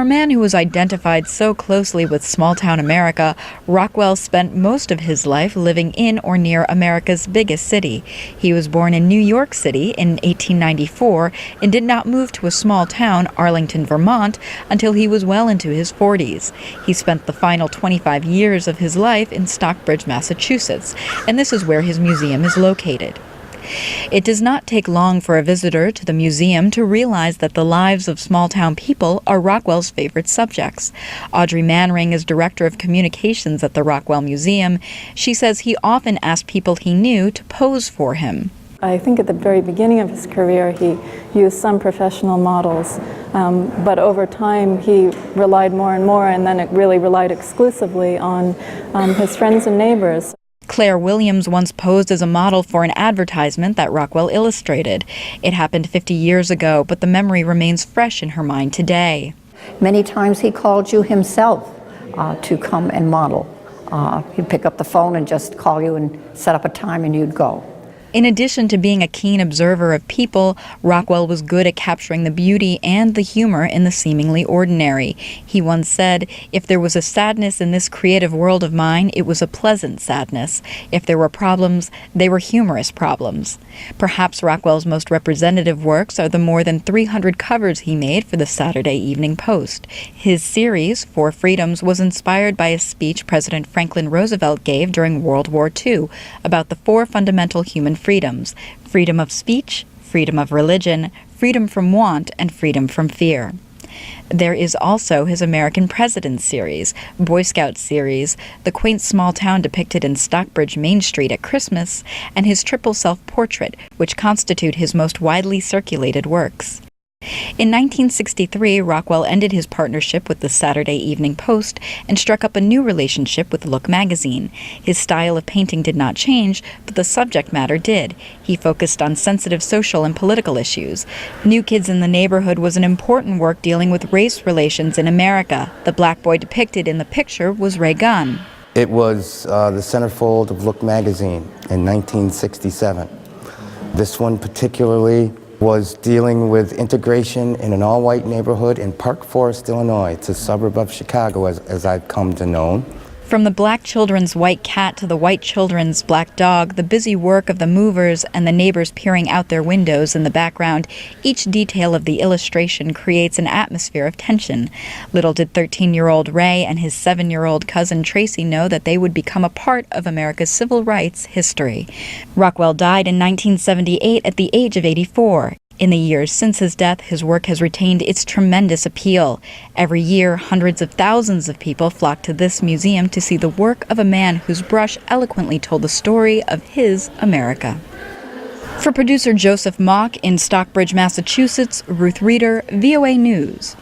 For a man who was identified so closely with small-town America, Rockwell spent most of his life living in or near America's biggest city. He was born in New York City in 1894 and did not move to a small town, Arlington, Vermont, until he was well into his 40s. He spent the final 25 years of his life in Stockbridge, Massachusetts, and this is where his museum is located. It does not take long for a visitor to the museum to realize that the lives of small-town people are Rockwell's favorite subjects. Audrey Manring is director of communications at the Rockwell Museum. She says he often asked people he knew to pose for him. I think at the very beginning of his career he used some professional models, but over time he relied more and more, and then it really relied exclusively on his friends and neighbors. Claire Williams once posed as a model for an advertisement that Rockwell illustrated. It happened 50 years ago, but the memory remains fresh in her mind today. Many times he called you himself to come and model. He'd pick up the phone and just call you and set up a time and you'd go. In addition to being a keen observer of people, Rockwell was good at capturing the beauty and the humor in the seemingly ordinary. He once said, "If there was a sadness in this creative world of mine, it was a pleasant sadness. If there were problems, they were humorous problems." Perhaps Rockwell's most representative works are the more than 300 covers he made for the Saturday Evening Post. His series, Four Freedoms, was inspired by a speech President Franklin Roosevelt gave during World War II about the four fundamental human freedoms: freedom of speech, freedom of religion, freedom from want, and freedom from fear. There is also his American Presidents series, Boy Scout series, the quaint small town depicted in Stockbridge Main Street at Christmas, and his triple self-portrait, which constitute his most widely circulated works. In 1963, Rockwell ended his partnership with the Saturday Evening Post and struck up a new relationship with Look magazine. His style of painting did not change, but the subject matter did. He focused on sensitive social and political issues. New Kids in the Neighborhood was an important work dealing with race relations in America. The black boy depicted in the picture was Ray Gunn. It was the centerfold of Look magazine in 1967. This one particularly was dealing with integration in an all-white neighborhood in Park Forest, Illinois. It's a suburb of Chicago, as I've come to know. From the black children's white cat to the white children's black dog, the busy work of the movers and the neighbors peering out their windows in the background, each detail of the illustration creates an atmosphere of tension. Little did 13-year-old Ray and his 7-year-old cousin Tracy know that they would become a part of America's civil rights history. Rockwell died in 1978 at the age of 84. In the years since his death, his work has retained its tremendous appeal. Every year, hundreds of thousands of people flock to this museum to see the work of a man whose brush eloquently told the story of his America. For producer Joseph Mock in Stockbridge, Massachusetts, Ruth Reader, VOA News.